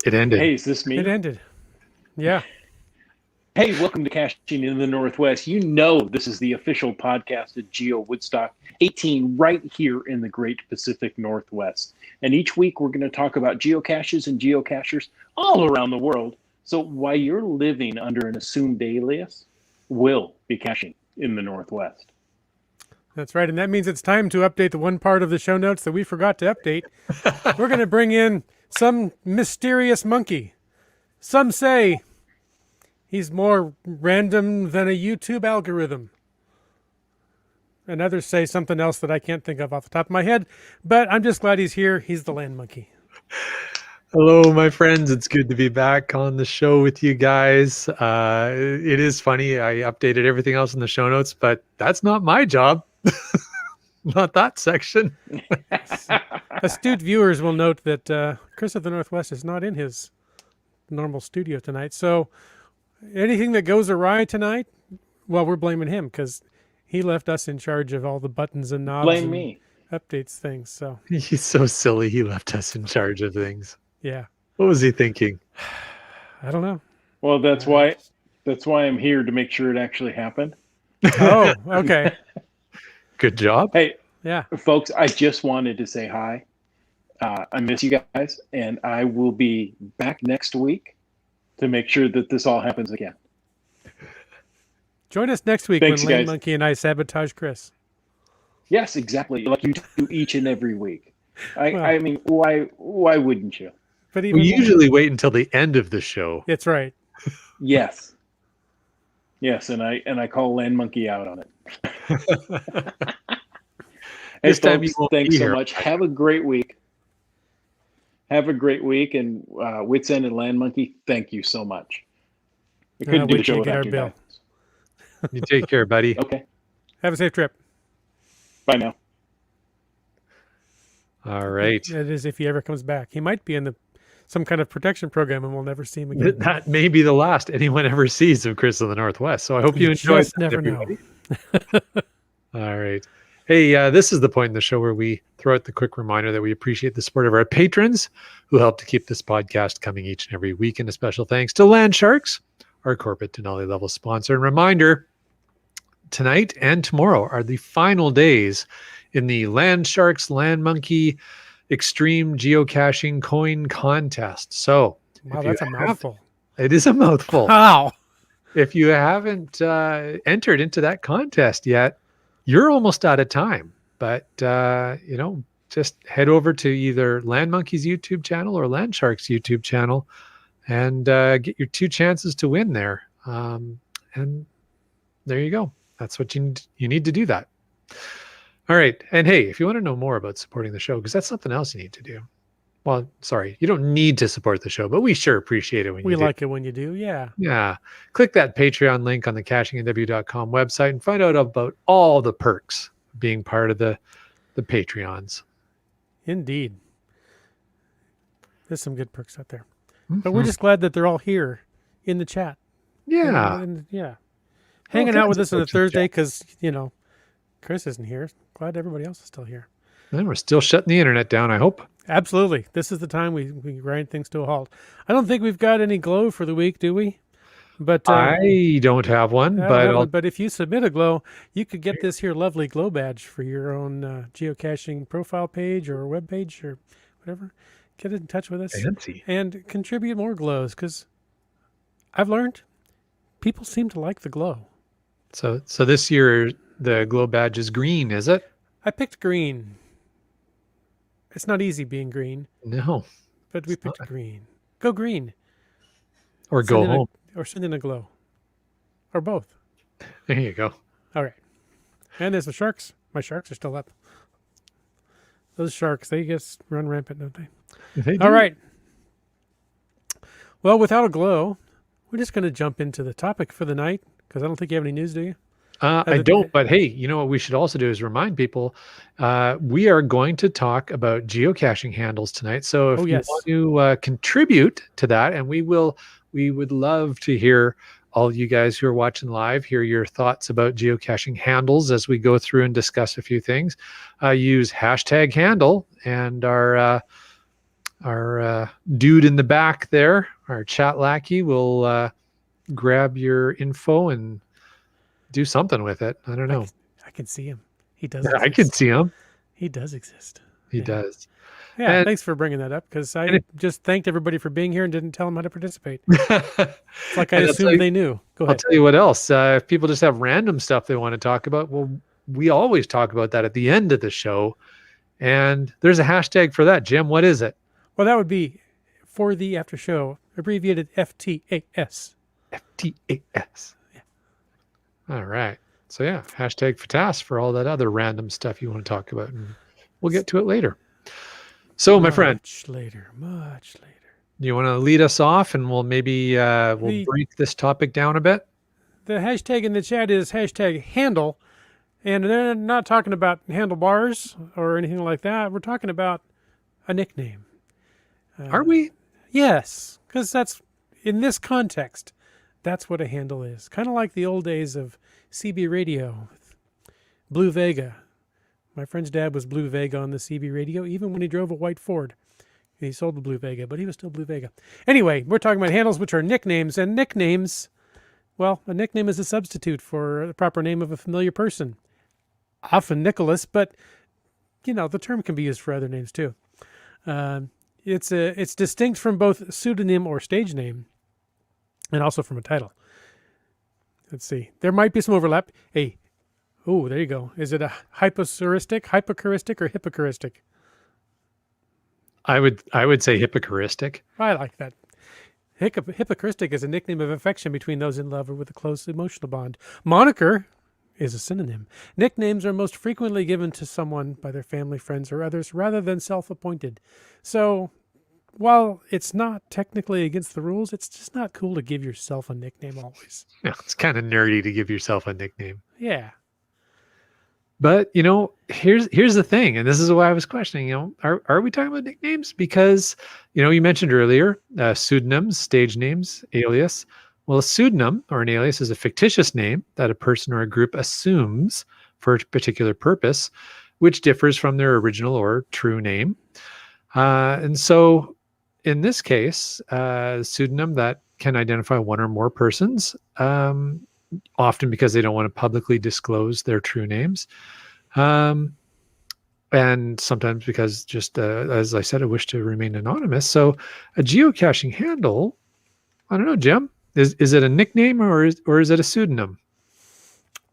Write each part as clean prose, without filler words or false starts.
It ended. Hey, is this me? It ended. Yeah. Hey, welcome to Caching in the Northwest. You know this is the official podcast of GeoWoodstock 18 right here in the Great Pacific Northwest. And each week we're going to talk about geocaches and geocachers all around the world. So while you're living under an assumed alias, we'll be caching in the Northwest. That's right. And that means it's time to update the one part of the show notes that we forgot to update. We're going to bring in some mysterious monkey. Some say he's more random than a YouTube algorithm. And others say something else that I can't think of off the top of my head. But I'm just glad he's here. He's the land monkey. Hello, my friends. It's good to be back on the show with you guys. It is funny. I updated everything else in the show notes, but that's not my job. Not that section. Astute viewers will note that Chris of the Northwest is not in his normal studio tonight. So anything that goes awry tonight, well, we're blaming him because he left us in charge of all the buttons and knobs. Blame and me. Updates things. So He's so silly. He left us in charge of things. yeah, What was he thinking? I don't know. Well, that's why I'm here to make sure it actually happened. Oh, okay. Good job. Hey, Yeah. folks, I just wanted to say hi. I miss you guys, and I will be back next week to make sure that this all happens again. Join us next week Thanks, when Lane guys. Monkey and I sabotage Chris. Yes, exactly. Like you do each and every week. Well. I mean, why wouldn't you? But even We usually wait until the end of the show. it's right. Yes. Yes, and I call Land Monkey out on it. Hey, This time folks, you won't thanks be so here. much. Have a great week. Have a great week, and Wits End and Land Monkey, thank you so much. We couldn't do wait the show till you get without our you bill. guys. You take care, buddy. Okay, Have a safe trip. bye now. All right. That is, if he ever comes back, he might be in some kind of protection program, and we'll never see him again. That may be the last anyone ever sees of Chris of the Northwest. So I hope you enjoyed just that, never everybody. know. All right. Hey, this is the point in the show where we throw out the quick reminder that we appreciate the support of our patrons who help to keep this podcast coming each and every week. And a special thanks to Land Sharks, our corporate Denali level sponsor. And reminder, tonight and tomorrow are the final days in the Land Sharks Land Monkey Extreme Geocaching Coin Contest. So Wow, if you that's a mouthful. it is a mouthful. Wow. If you haven't entered into that contest yet, you're almost out of time. But, just head over to either Land Monkey's YouTube channel or Land Shark's YouTube channel and get your 2 chances to win there. And there you go. That's what you need to do that. All right. And hey, if you want to know more about supporting the show, because that's something else you need to do. Well, sorry, you don't need to support the show, but we sure appreciate it when We you do. like it when you do. Yeah. Yeah. Click that Patreon link on the cachingandw.com website and find out about all the perks of being part of the Patreons. Indeed. There's some good perks out there. But we're just glad that they're all here in the chat. Yeah. Yeah. Hanging kinds out with of us on a folks in the Thursday because, Chris isn't here. Glad everybody else is still here. And we're still shutting the internet down, I hope. Absolutely. This is the time we grind things to a halt. I don't think we've got any glow for the week, do we? But I don't have one, I don't but have I'll, one, but if you submit a glow, you could get this here lovely glow badge for your own geocaching profile page or web page or whatever. Get in touch with us fancy. and contribute more glows because I've learned people seem to like the glow. So this year the glow badge is green, is it? I picked green. It's not easy being green, No. but we picked green. Go green. Or go Send in home. or send in a glow. Or both. There you go. All right. And there's the sharks. My sharks are still up. Those sharks, they just run rampant, don't they? They do. All right. Well, without a glow, we're just going to jump into the topic for the night because I don't think you have any news, do you? I don't, but hey, you know what we should also do is remind people we are going to talk about geocaching handles tonight. So if yes. you want to contribute to that, and we would love to hear all you guys who are watching live, hear your thoughts about geocaching handles as we go through and discuss a few things. Use hashtag handle and our dude in the back there, our chat lackey, will grab your info and do something with it. I don't know. I can see him. He does Yeah, exist. I can see him. He does exist. He does. Yeah, And- thanks for bringing that up, because I and just thanked everybody for being here and didn't tell them how to participate. It's It's like I assumed they knew. Go I'll ahead. tell you what else. If people just have random stuff they want to talk about, well, we always talk about that at the end of the show. And there's a hashtag for that. Jim, what is it? Well, that would be For the After Show, abbreviated FTAS. FTAS. Yeah. All right. So yeah, hashtag FTAS for all that other random stuff you want to talk about. And we'll get to it later. So my friend, Much later. you want to lead us off, and we'll maybe we'll break this topic down a bit? The hashtag in the chat is hashtag handle, and they're not talking about handlebars or anything like that. We're talking about a nickname. Are we? Yes, because that's, in this context, that's what a handle is. Kind of like the old days of CB radio, with Blue Vega. My friend's dad was Blue Vega on the CB radio, even when he drove a white Ford. He sold the Blue Vega, but he was still Blue Vega. Anyway, we're talking about handles, which are nicknames. And nicknames, well, a nickname is a substitute for the proper name of a familiar person. Often Nicholas, but, the term can be used for other names too. It's distinct from both pseudonym or stage name, and also from a title. Let's see. There might be some overlap. Hey, oh, there you go. Is it a hypocoristic, or hypocoristic? I would say hypocoristic. I like that. Hypocoristic is a nickname of affection between those in love or with a close emotional bond. Moniker is a synonym. Nicknames are most frequently given to someone by their family, friends, or others rather than self-appointed. So while it's not technically against the rules, it's just not cool to give yourself a nickname always. Yeah, it's kind of nerdy to give yourself a nickname. Yeah. But here's the thing, and this is why I was questioning. Are we talking about nicknames? Because you mentioned earlier pseudonyms, stage names, alias. Well, a pseudonym or an alias is a fictitious name that a person or a group assumes for a particular purpose, which differs from their original or true name. And so, in this case, a pseudonym that can identify one or more persons. Often because they don't want to publicly disclose their true names. And sometimes because just, as I said, I wish to remain anonymous. So a geocaching handle, I don't know, Jim, is it a nickname or is it a pseudonym?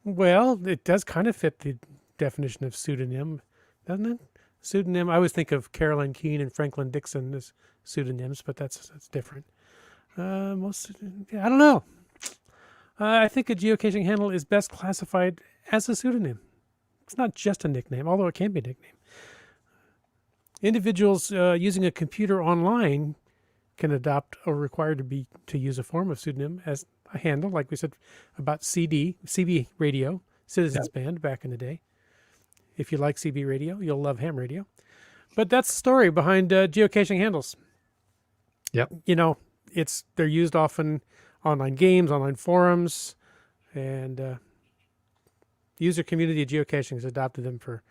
Well, it does kind of fit the definition of pseudonym, doesn't it? Pseudonym, I always think of Caroline Keene and Franklin Dixon as pseudonyms, but that's different. I don't know. I think a geocaching handle is best classified as a pseudonym. It's not just a nickname, although it can be a nickname. Individuals using a computer online can adopt or require to use a form of pseudonym as a handle, like we said about CB radio, Citizens Band back in the day. If you like CB radio, you'll love ham radio. But that's the story behind geocaching handles. Yep. They're used often online games, online forums, and user community of geocaching has adopted them for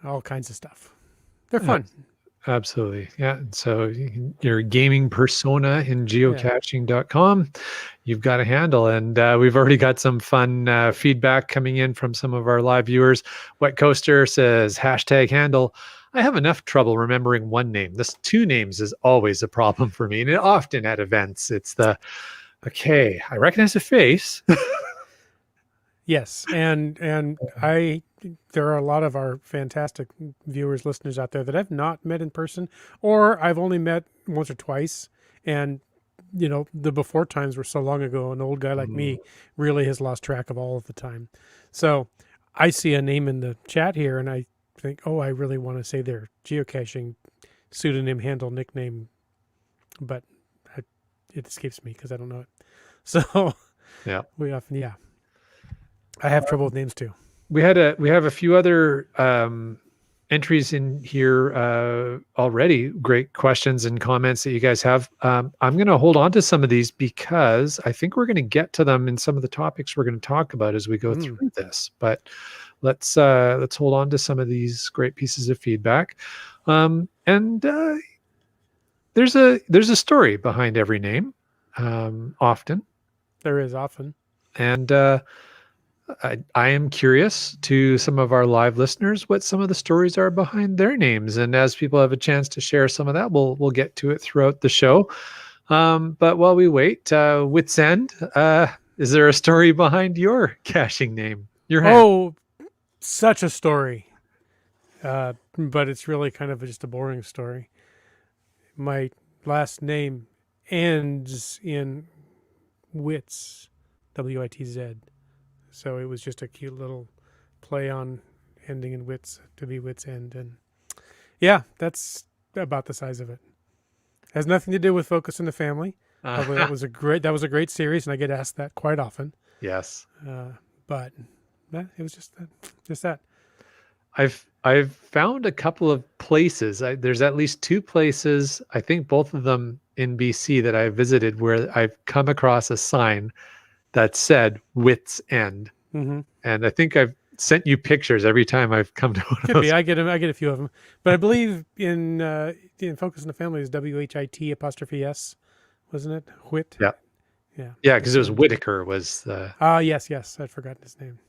all kinds of stuff. They're fun. Absolutely. Yeah. So your gaming persona in geocaching.com, you've got a handle. And we've already got some fun feedback coming in from some of our live viewers. Wet Coaster says, #handle. I have enough trouble remembering one name. This two names is always a problem for me. And often at events, it's okay, I recognize the face. Yes, and there are a lot of our fantastic viewers, listeners out there that I've not met in person, or I've only met once or twice. And the before times were so long ago. An old guy like me really has lost track of all of the time. So I see a name in the chat here, and I think, oh, I really want to say their geocaching pseudonym, handle, nickname, but it escapes me because I don't know it. So yeah, I have trouble with names too. We have a few other entries in here already. Great questions and comments that you guys have. I'm going to hold on to some of these because I think we're going to get to them in some of the topics we're going to talk about as we go through this. But let's hold on to some of these great pieces of feedback. And there's a story behind every name, often, There is often. and I am curious to some of our live listeners what some of the stories are behind their names, and as people have a chance to share some of that, we'll get to it throughout the show. But while we wait, Wits End, is there a story behind your caching name? Your hand? Oh, such a story. But it's really kind of just a boring story. My last name ends in Witz, WITZ. So it was just a cute little play on ending in Wits to be Wits End. And yeah, that's about the size of it. Has nothing to do with Focus on the Family. Although that was a great series, and I get asked that quite often. Yes. But it was just that. I've found a couple of places. There's at least two places, I think both of them in BC, that I visited where I've come across a sign that said Wits End. Mm-hmm. And I think I've sent you pictures every time I've come to one of Could those. be. I get a few of them, but I believe in Focus on the Family is WHIT''S, wasn't it? Whit. Yeah. Yeah. Yeah, because it was Whitaker was the. Yes. I'd forgotten his name.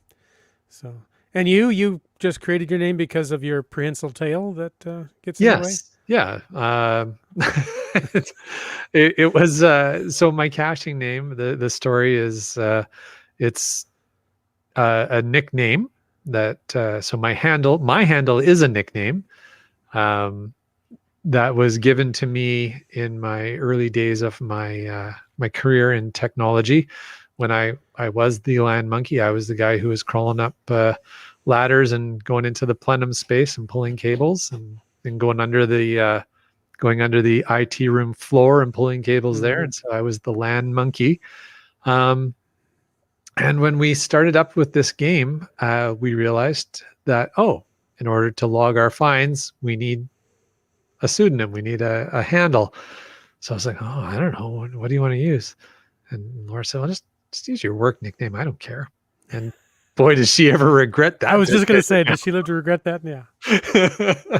So, and you just created your name because of your prehensile tail that gets in the way? Yeah. It was so my caching name. The story is it's a nickname that so my handle is a nickname that was given to me in my early days of my my career in technology. When I was the land monkey, I was the guy who was crawling up ladders and going into the plenum space and pulling cables and going under the IT room floor and pulling cables there. And so I was the land monkey. And when we started up with this game, we realized that, in order to log our finds, we need a pseudonym. We need a handle. So I was like, I don't know. What do you want to use? And Laura said, well, just use your work nickname. I don't care. And boy, does she ever regret that. I was just going to say, did she live to regret that? Yeah.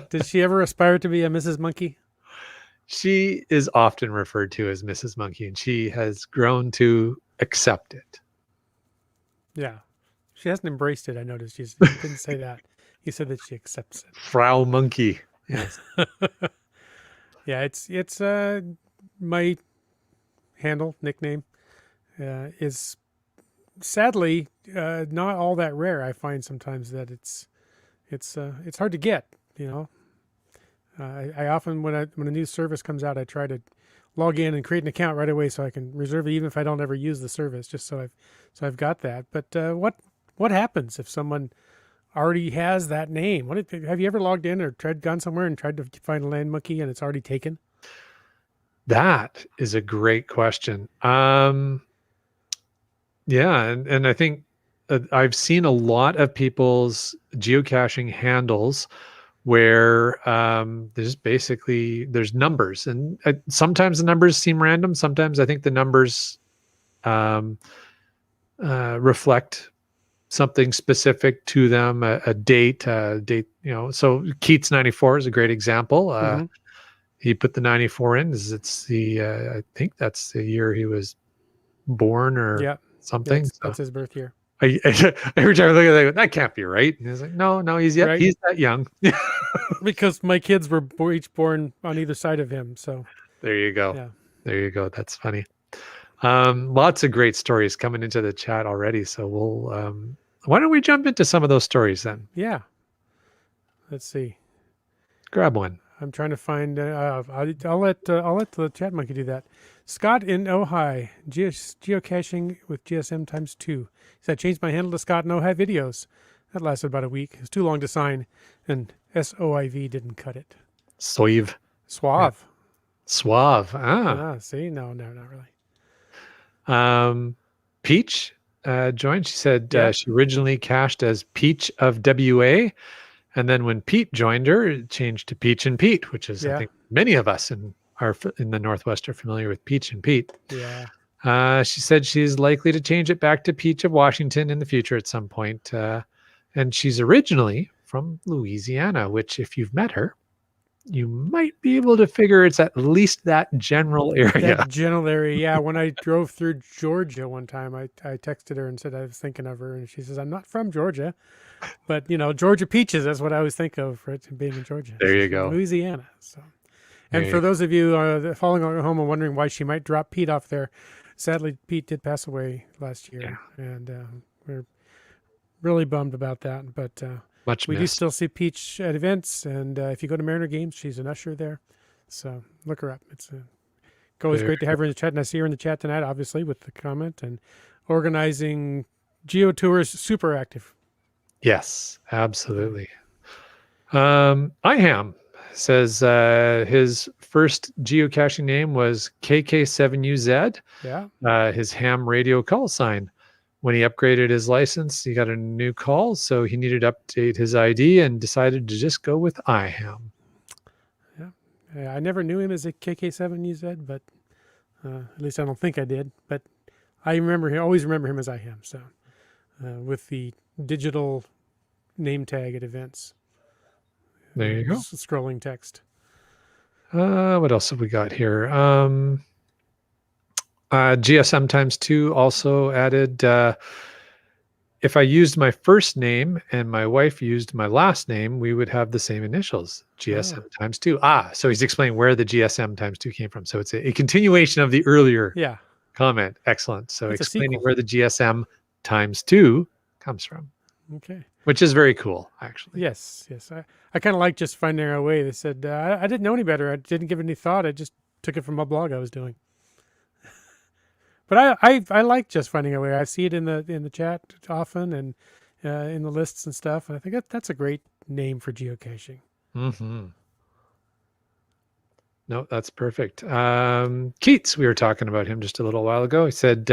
Did she ever aspire to be a Mrs. Monkey? She is often referred to as Mrs. Monkey, and she has grown to accept it. Yeah. She hasn't embraced it, I noticed. You didn't say that. You said that she accepts it. Frau Monkey. Yes. Yeah, it's my handle, nickname, is sadly not all that rare. I find sometimes that it's hard to get, you know. I often, when a new service comes out, I try to log in and create an account right away so I can reserve it, even if I don't ever use the service, just so I've got that. But what happens if someone already has that name? Have you ever logged in or gone somewhere and tried to find a land monkey and it's already taken? That is a great question. Yeah, and I think I've seen a lot of people's geocaching handles where there's numbers, and sometimes the numbers seem random. Sometimes I think the numbers reflect something specific to them, a date, so Keats 94 is a great example. He put the 94 in. It's the I think that's the year he was born or something. That's his birth year. Every time I look at it, that can't be right. And he's like, no, he's that young. Because my kids were each born on either side of him. So there you go. Yeah. There you go. That's funny. Lots of great stories coming into the chat already. So we'll why don't we jump into some of those stories then? Yeah. Let's see. Grab one. I'm trying to find. I'll let the chat monkey do that. Scott in Ojai, geocaching with GSM ×2. He said, I changed my handle to Scott in Ojai videos. That lasted about a week. It was too long to sign, and SOIV didn't cut it. Suave. Ah. See, no, not really. Peach joined. She said she originally cached as Peach of WA. And then when Pete joined her, it changed to Peach and Pete, which is, I think, many of us in the Northwest are familiar with Peach and Pete. Yeah. She said she's likely to change it back to Peach of Washington in the future at some point. And she's originally from Louisiana, which if you've met her, you might be able to figure it's at least that general area. That general area, yeah. When I drove through Georgia one time, I texted her and said I was thinking of her, and she says, I'm not from Georgia. But, Georgia peaches, that's what I always think of for it being in Georgia. There you She's from go. Louisiana. So. There And you for go. those of you following along at home and wondering why she might drop Pete off there, sadly, Pete did pass away last year. Yeah. And we're really bummed about that. But Much we do missed. still see Peach at events. And if you go to Mariner Games, she's an usher there. So look her up. It's always Very great to have her in the chat. And I see her in the chat tonight, obviously, with the comment and organizing Geo Tours, super active. Yes, absolutely. IHAM says his first geocaching name was KK7UZ, his ham radio call sign. When he upgraded his license, he got a new call, so he needed to update his ID and decided to just go with IHAM. Yeah, I never knew him as a KK7UZ, but at least I don't think I did. But I always remember him as IHAM. So with the digital name tag at events. There you go. Scrolling text. What else have we got here? GSM times 2 also added, if I used my first name and my wife used my last name, we would have the same initials, GSM times 2. So he's explaining where the GSM times 2 came from. So it's a continuation of the earlier comment. Excellent. So it's explaining where the GSM times 2 comes from. Okay. Which is very cool, actually. Yes. I kind of like just finding our way. They said, I didn't know any better. I didn't give it any thought. I just took it from a blog I was doing. But I like just finding our way. I see it in the chat often and in the lists and stuff. And I think that's a great name for geocaching. Mm-hmm. No, that's perfect. Keats, we were talking about him just a little while ago. He said,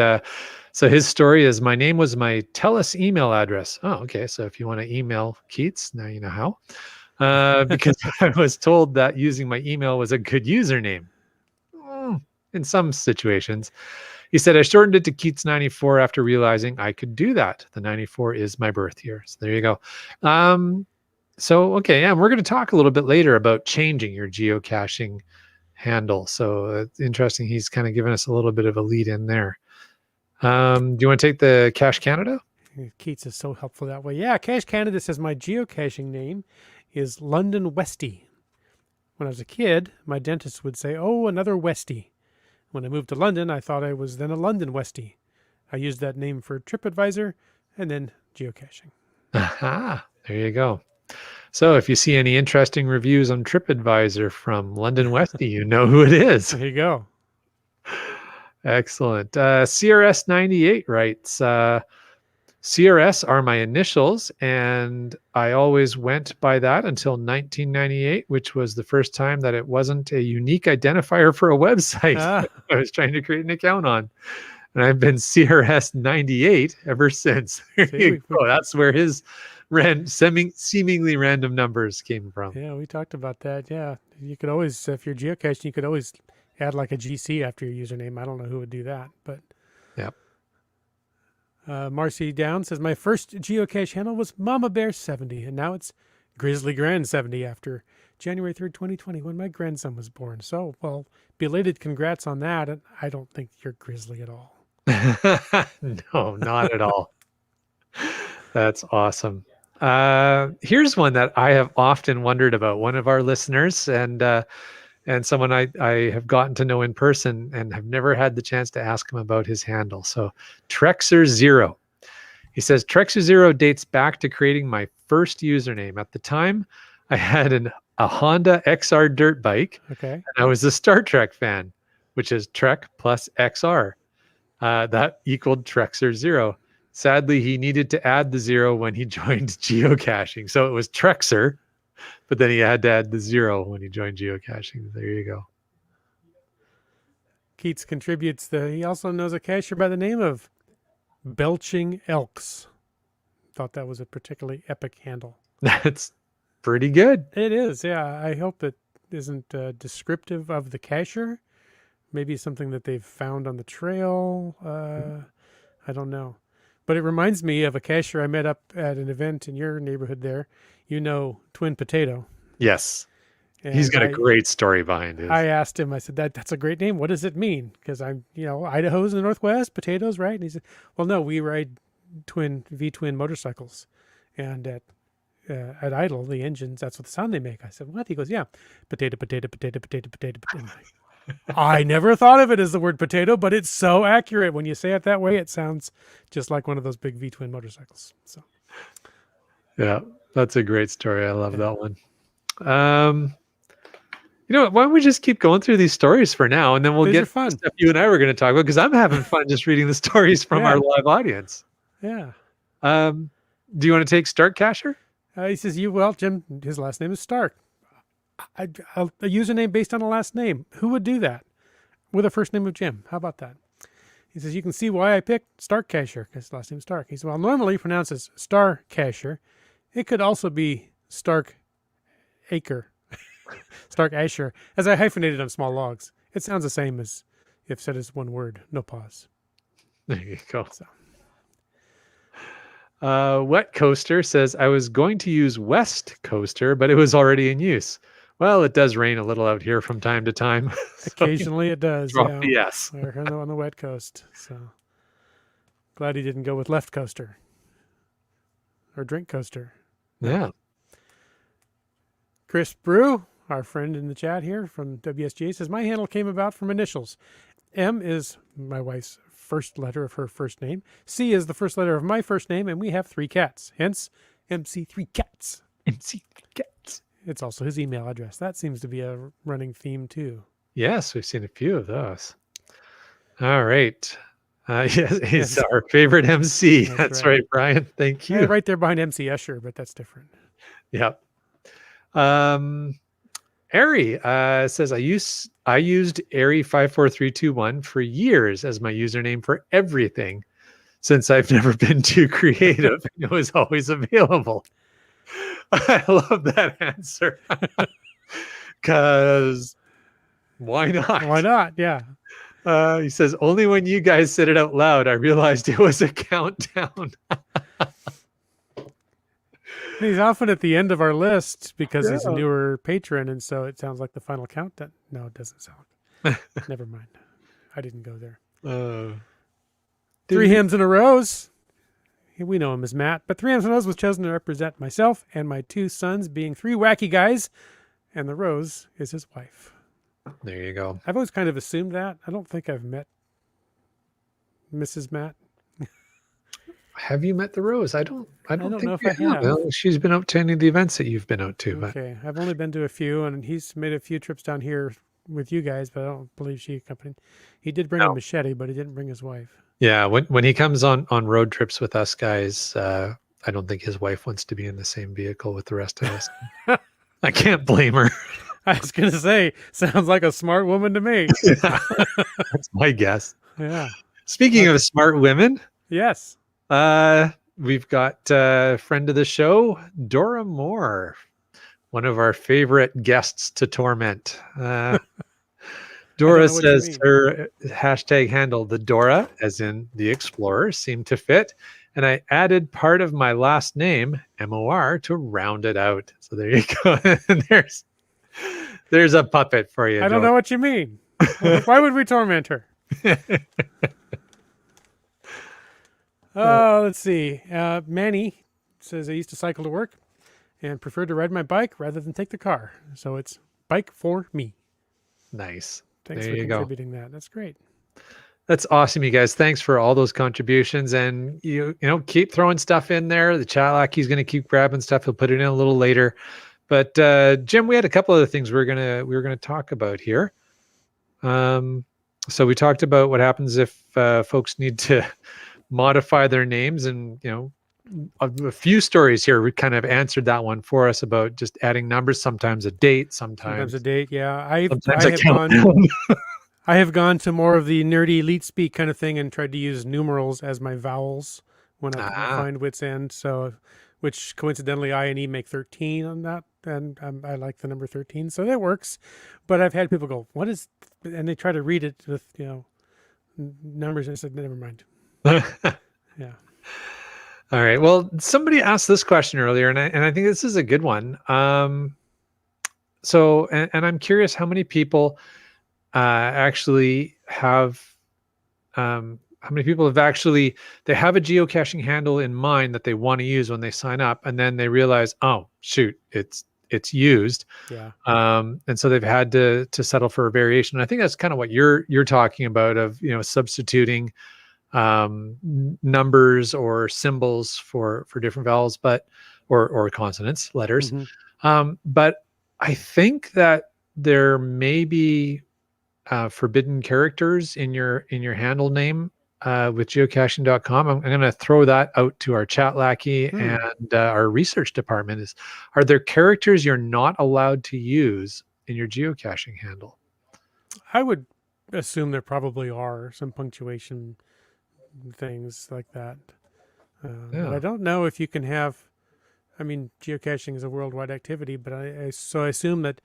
so his story is, my name was my TELUS email address. Oh, okay. So if you want to email Keats, now you know how. Because I was told that using my email was a good username. In some situations. He said, I shortened it to Keats94 after realizing I could do that. The 94 is my birth year. So there you go. Okay, we're going to talk a little bit later about changing your geocaching handle. So it's interesting. He's kind of given us a little bit of a lead in there. Do you want to take the Cache Canada? Keats is so helpful that way. Yeah, Cache Canada says my geocaching name is London Westie. When I was a kid, my dentist would say, oh, another Westie. When I moved to London, I thought I was then a London Westie. I used that name for TripAdvisor and then geocaching. Aha, there you go. So if you see any interesting reviews on TripAdvisor from London Westie, you know who it is. There you go. Excellent. CRS98 writes, CRS are my initials, and I always went by that until 1998, which was the first time that it wasn't a unique identifier for a website I was trying to create an account on. And I've been CRS98 ever since. That's where his seemingly random numbers came from. Yeah, we talked about that. Yeah, you could always, if you're geocaching, you could always add like a GC after your username. I don't know who would do that, but. Yep. Marcy Down says, my first geocache handle was Mama Bear 70, and now it's Grizzly Grand 70 after January 3rd, 2020, when my grandson was born. So, well, belated congrats on that. And I don't think you're grizzly at all. No, not at all. That's awesome. Here's one that I have often wondered about. One of our listeners and someone I have gotten to know in person and have never had the chance to ask him about his handle. So Trexer0. He says, Trexer0 dates back to creating my first username. At the time, I had a Honda XR dirt bike. Okay. And I was a Star Trek fan, which is Trek plus XR. That equaled Trexer0. Sadly, he needed to add the 0 when he joined geocaching. So it was Trexer, but then he had to add the 0 when he joined geocaching. There you go. Keats contributes he also knows a cacher by the name of Belching Elks. Thought that was a particularly epic handle. That's pretty good. It is, yeah. I hope it isn't descriptive of the cacher. Maybe something that they've found on the trail. I don't know. But it reminds me of a cacher I met up at an event in your neighborhood there. You know Twin Potato. Yes. He's And got a great story behind his. I asked him, I said, that's a great name. What does it mean? Because I'm, Idaho's in the Northwest, potatoes, right? And he said, well, no, we ride V-twin motorcycles. And at Idle, the engines, that's what the sound they make. I said, what? He goes, yeah, potato, potato, potato, potato, potato, potato. I never thought of it as the word potato, but it's so accurate. When you say it that way, it sounds just like one of those big V-twin motorcycles. So, yeah, that's a great story. I love that one. Why don't we just keep going through these stories for now, and then we'll These get are fun. stuff you and I were going to talk about, because I'm having fun just reading the stories from our live audience. Yeah. Do you want to take Stark Casher? He says, Jim, his last name is Stark. A username based on a last name. Who would do that with a first name of Jim? How about that? He says, you can see why I picked Stark Casher, because his last name is Stark. He said, well, normally pronounced as Star Casher. It could also be Stark Acre. Stark Asher, as I hyphenated on small logs. It sounds the same as if said as one word, no pause. There you go. So. Wet Coaster says, I was going to use West Coaster, but it was already in use. Well, it does rain a little out here from time to time. Occasionally it does. Drop the yes. We're here on the wet coast. So glad he didn't go with left coaster or drink coaster. Yeah. Chris Brew, our friend in the chat here from WSGA, says, my handle came about from initials. M is my wife's first letter of her first name. C is the first letter of my first name, and we have 3 cats. Hence, MC3 Cats. MC3 Cats. It's also his email address. That seems to be a running theme, too. Yes, we've seen a few of those. All right. Yes, he's our favorite MC. That's right, Brian. Thank you. Right there behind MC Escher, but that's different. Yep. Ari says, I used Ari54321 for years as my username for everything, since I've never been too creative and it was always available. I love that answer. Because why not? Why not? Yeah. He says, only when you guys said it out loud, I realized it was a countdown. He's often at the end of our list because he's a newer patron, and so it sounds like the final countdown. No, it doesn't sound. Never mind. I didn't go there. 3 hymns in a rose. We know him as Matt, but 3 hymns in a rose was chosen to represent myself and my 2 sons, being 3 wacky guys, and the rose is his wife. There you go. I've always kind of assumed that. I don't think I've met Mrs. Matt. Have you met the Rose? I don't know if I have. Well, she's been out to any of the events that you've been out to. Okay. I've only been to a few, and he's made a few trips down here with you guys, but I don't believe she accompanied. He did bring a machete, but he didn't bring his wife. Yeah, when he comes on road trips with us guys, I don't think his wife wants to be in the same vehicle with the rest of us. I can't blame her. I was going to say, sounds like a smart woman to me. Yeah, that's my guess. Yeah. Speaking of smart women. Yes. We've got a friend of the show, Dora Moore, one of our favorite guests to torment. Dora says her hashtag handle, the Dora, as in the Explorer, seemed to fit. And I added part of my last name, MOR, to round it out. So there you go. There's a puppet for you. I don't know what you mean. Why would we torment her? Let's see. Manny says, I used to cycle to work and prefer to ride my bike rather than take the car. So it's bike for me. Nice. Thanks for contributing that. That's great. That's awesome, you guys. Thanks for all those contributions. And you keep throwing stuff in there. The chat lackey's going to keep grabbing stuff. He'll put it in a little later. But Jim, we had a couple of the things we were gonna talk about here. So we talked about what happens if folks need to modify their names, and a few stories here we kind of answered that one for us about just adding numbers, sometimes a date, sometimes a date. Yeah, I have gone to more of the nerdy elite speak kind of thing and tried to use numerals as my vowels when I find wit's end. So, which coincidentally I and E make 13 on that, and I like the number 13, so that works. But I've had people go, "What is?" and they try to read it with numbers, and I said, "Never mind." Yeah. All right. Well, somebody asked this question earlier, and I think this is a good one. So, and I'm curious how many people actually have, how many people have actually, they have a geocaching handle in mind that they want to use when they sign up, and then they realize, oh shoot, it's used. Yeah. And so they've had to settle for a variation. And I think that's kind of what you're talking about, of, substituting numbers or symbols for different vowels, but or consonants, letters. Hmm. But I think that there may be forbidden characters in your handle name with geocaching.com. I'm going to throw that out to our chat lackey and our research department. Are there characters you're not allowed to use in your geocaching handle? I would assume there probably are some punctuation things like that. But I don't know if you can have, I mean, geocaching is a worldwide activity, but so I assume that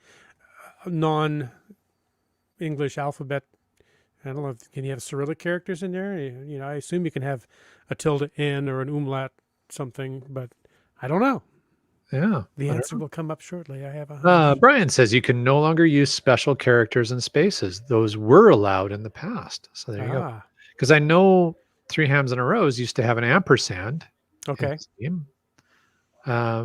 non-English alphabet, I don't know, can you have Cyrillic characters in there? I assume you can have a tilde N or an umlaut something, but I don't know. Yeah. The answer will come up shortly. I have a hunch. Brian says you can no longer use special characters and spaces. Those were allowed in the past. So there you go. Because I know Three Hams and a Rose used to have an ampersand. Okay. Yeah,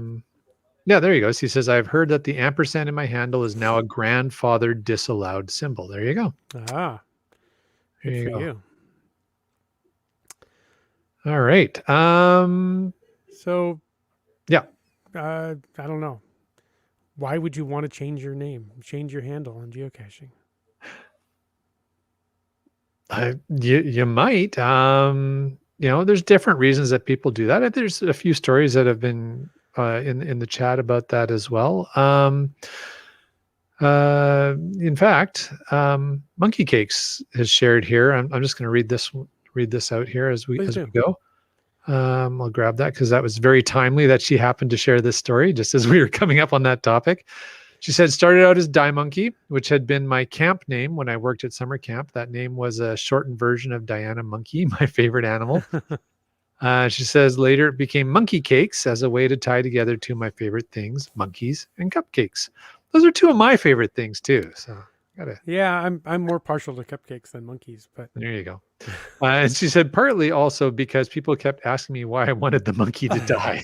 there you go. So he says, I've heard that the ampersand in my handle is now a grandfather disallowed symbol. There you go. Good for you. All right. So, yeah. I don't know. Why would you want to change your name, change your handle on geocaching? You might. There's different reasons that people do that. There's a few stories that have been in the chat about that as well. In fact, Monkey Cakes has shared here. I'm just going to read this out here as we go. I'll grab that because that was very timely that she happened to share this story just as we were coming up on that topic. She said, started out as Die Monkey, which had been my camp name when I worked at summer camp. That name was a shortened version of Diana Monkey, my favorite animal. She says, later it became Monkey Cakes as a way to tie together two of my favorite things, monkeys and cupcakes. Those are two of my favorite things too. So yeah, I'm more partial to cupcakes than monkeys, but there you go. And she said, partly also because people kept asking me why I wanted the monkey to die.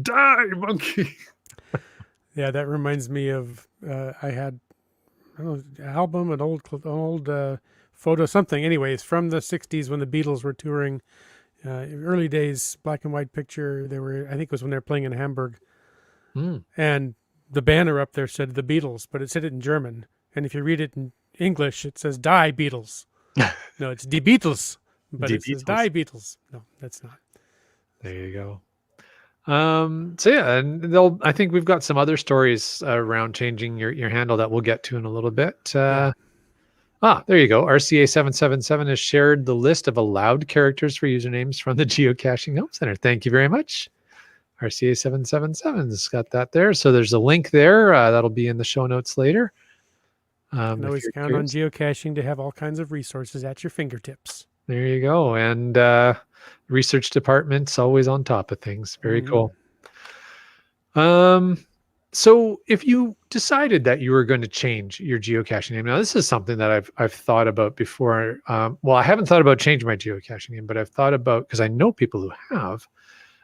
Die, monkey. Yeah, that reminds me of I had an album, an old photo, something. Anyways, from the '60s when the Beatles were touring, early days, black and white picture. I think it was when they were playing in Hamburg, and the banner up there said the Beatles, but it said it in German. And if you read it in English, it says Die Beatles. No, it's Die Beatles, but it says Die Beatles. No, that's not. There you go. So yeah, and I think we've got some other stories around changing your handle that we'll get to in a little bit. There you go. RCA777 has shared the list of allowed characters for usernames from the Geocaching Help Center. Thank you very much. RCA777's got that there. So there's a link there. That'll be in the show notes later. You can always count on geocaching to have all kinds of resources at your fingertips. There you go. And research department's always on top of things. Very cool. So if you decided that you were going to change your geocaching name, now this is something that I've thought about before. Well, I haven't thought about changing my geocaching name, but I've thought about, because I know people who have,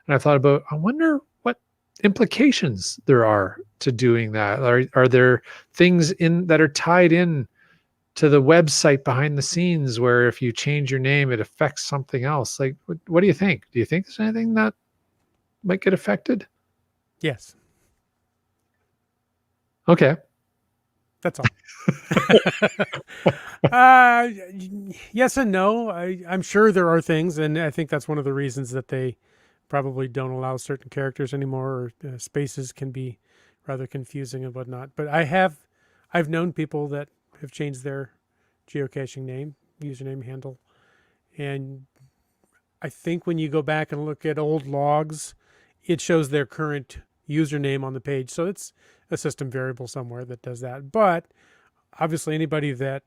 and I thought about, I wonder what implications there are to doing that. Are there things that are tied in to the website behind the scenes where if you change your name, it affects something else? Like, what do you think? Do you think there's anything that might get affected? Yes. Okay. That's all. Yes and no. I'm sure there are things, and I think that's one of the reasons that they probably don't allow certain characters anymore, or spaces can be rather confusing and whatnot. But I've known people that have changed their geocaching name, username, handle, and I think when you go back and look at old logs, it shows their current username on the page. So it's a system variable somewhere that does that. But obviously anybody that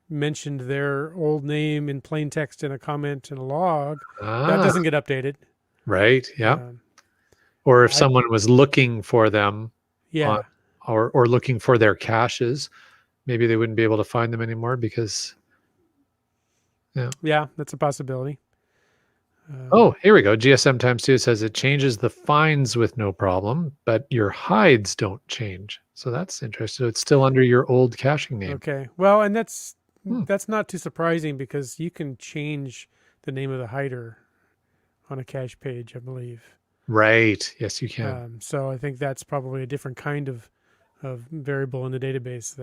mentioned their old name in plain text in a comment in a log, that doesn't get updated. Right. Yeah. Or if someone was looking for them or looking for their caches. Maybe they wouldn't be able to find them anymore because. Yeah, that's a possibility. Oh, here we go. GSM times 2 says it changes the finds with no problem, but your hides don't change. So that's interesting. So it's still under your old caching name. Okay. Well, and that's Hmm. not too surprising because you can change the name of the hider on a cache page, I believe. Right. Yes, you can. So I think that's probably a different kind of variable in the database.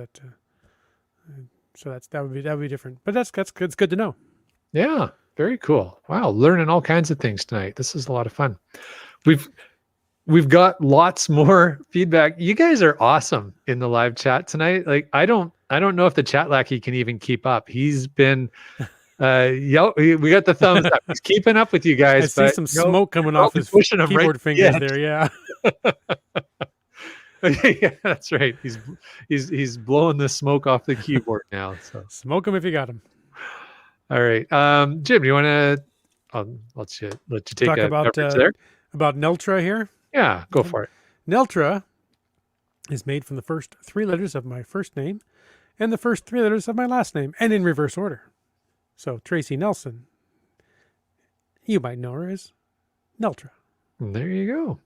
So that would be different. But that's good. It's good to know. Yeah. Very cool. Wow. Learning all kinds of things tonight. This is a lot of fun. We've got lots more feedback. You guys are awesome in the live chat tonight. Like I don't know if the chat lackey can even keep up. He's been we got the thumbs up. He's keeping up with you guys. I see some smoke coming off his pushing him keyboard right fingers there. Yeah. Yeah, that's right. He's blowing the smoke off the keyboard now. So Smoke him if you got him. all right. Jim, do you want to I'll let you take Talk a about coverage there? about Neltra here. Yeah, go for it. Neltra is made from the first 3 letters of my first name and the first 3 letters of my last name, and in reverse order. So Tracy Nelson, you might know her as Neltra. There you go.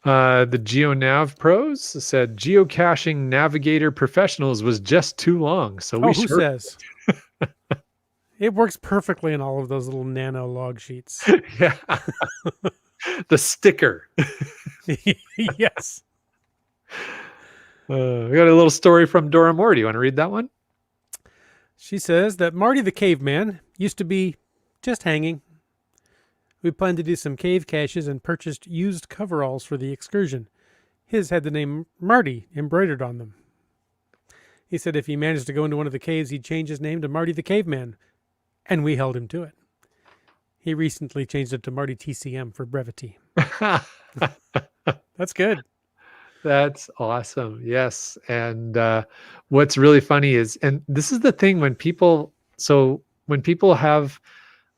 The GeoNav pros said geocaching navigator professionals was just too long. So Who says? It works perfectly in all of those little nano log sheets. Yeah. The sticker. Yes. We got a little story from Dora Moore. Do you want to read that one? She says that Marty the caveman used to be just hanging. We planned to do some cave caches and purchased used coveralls for the excursion. His had the name Marty embroidered on them. He said if he managed to go into one of the caves, he'd change his name to Marty the caveman, and we held him to it. He recently changed it to Marty TCM for brevity. That's good. That's awesome. Yes. And what's really funny is, and this is the thing when people have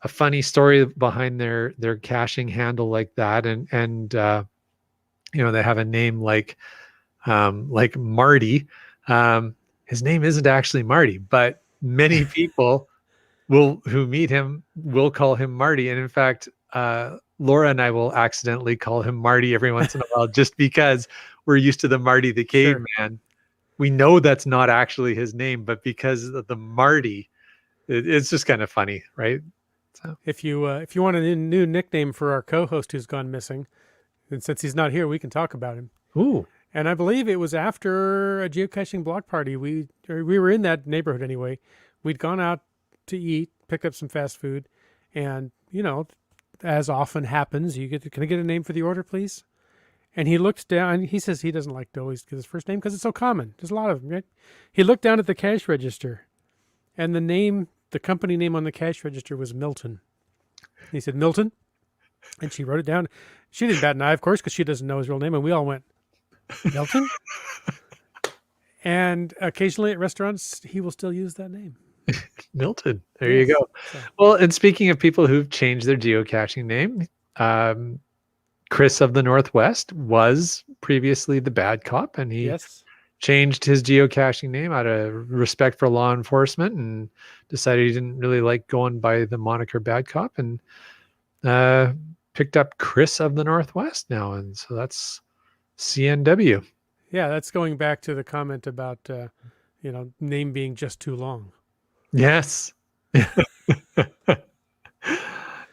a funny story behind their caching handle like that, and they have a name like Marty. His name isn't actually Marty, but many people who meet him will call him Marty. And in fact, Laura and I will accidentally call him Marty every once in a while, just because we're used to the Marty the caveman. Sure. We know that's not actually his name, but because of the Marty, it's just kind of funny, right? So if you want a new nickname for our co-host who's gone missing, and since he's not here, we can talk about him. Ooh. And I believe it was after a geocaching block party. We were in that neighborhood anyway. We'd gone out to eat, picked up some fast food, and as often happens, can I get a name for the order, please? And he looked down, and he says he doesn't like to always give his first name because it's so common. There's a lot of them, right? He looked down at the cash register, and the company name on the cash register was Milton. And he said, Milton? And she wrote it down. She didn't bat an eye, of course, because she doesn't know his real name, and we all went, Milton? And occasionally at restaurants, he will still use that name. Milton. There you go. So. Well, and speaking of people who've changed their geocaching name, Chris of the NorthWest was previously the bad cop, and he changed his geocaching name out of respect for law enforcement and decided he didn't really like going by the moniker bad cop, and picked up Chris of the NorthWest now. And so that's CNW. Yeah, that's going back to the comment about, name being just too long. Yes.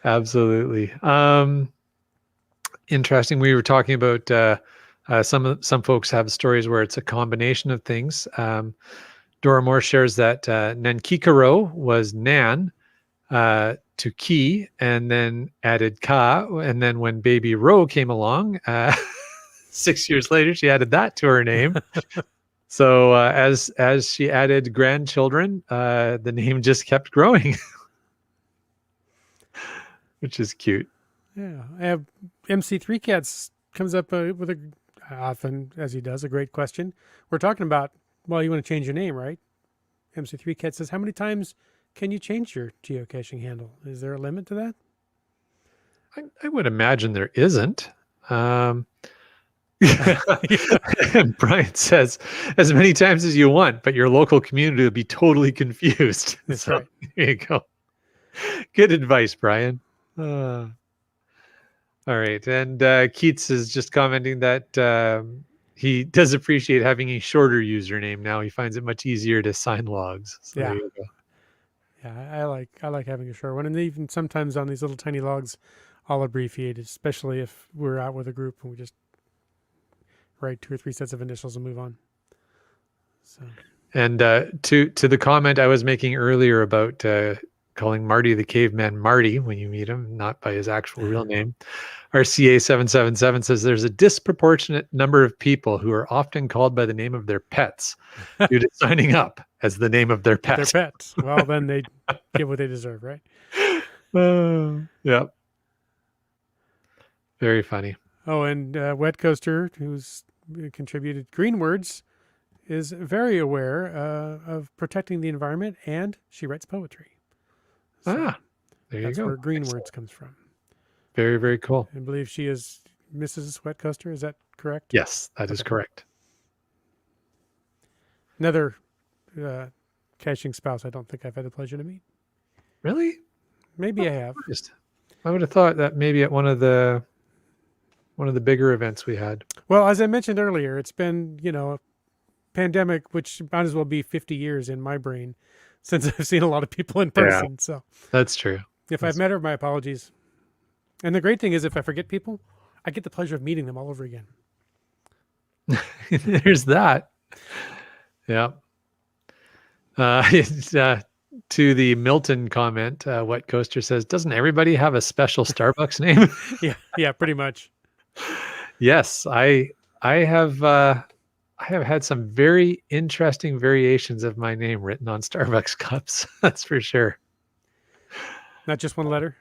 Absolutely. Interesting. We were talking about some folks have stories where it's a combination of things. Dora Moore shares that Nankikaro was Nan to Ki, and then added Ka, and then when baby Ro came along 6 years later, she added that to her name. So as she added grandchildren, the name just kept growing, which is cute. Yeah, MC3 Cats comes up with often, as he does, a great question. We're talking about, well, you want to change your name, right? MC3 Cat says, how many times can you change your geocaching handle? Is there a limit to that? I would imagine there isn't. And Brian says, as many times as you want, but your local community will be totally confused. That's So, right. there you go. Good advice, Brian. All right. And Keats is just commenting that he does appreciate having a shorter username now. He finds it much easier to sign logs. So Yeah. there you go. Yeah, I like having a short one, and even sometimes on these little tiny logs, I'll abbreviate it, especially if we're out with a group and we just write 2 or 3 sets of initials and move on. So And to the comment I was making earlier about calling Marty the caveman Marty when you meet him, not by his actual real name, RCA 777 says there's a disproportionate number of people who are often called by the name of their pets due to signing up as the name of their pet. their pets. Well, then they get what they deserve, right? Yeah. Very funny. Oh, and Wet Coaster, who's contributed green words, is very aware of protecting the environment, and she writes poetry. So there you that's go. where green Excellent. words comes from. Very, very cool. I believe she is Mrs. Wet Coaster. Is that correct? Yes, that is Okay. correct. Another caching spouse I don't think I've had the pleasure to meet. Really? Maybe I have. I would have thought that maybe at one of the bigger events we had. Well, as I mentioned earlier, it's been, a pandemic, which might as well be 50 years in my brain since I've seen a lot of people in person. So That's true. if I've met her, my apologies. And the great thing is if I forget people, I get the pleasure of meeting them all over again. There's that. Yeah. To the Milton comment, Wet Coaster says, doesn't everybody have a special Starbucks name? Yeah, pretty much. Yes, I have had some very interesting variations of my name written on Starbucks cups. That's for sure. Not just one letter.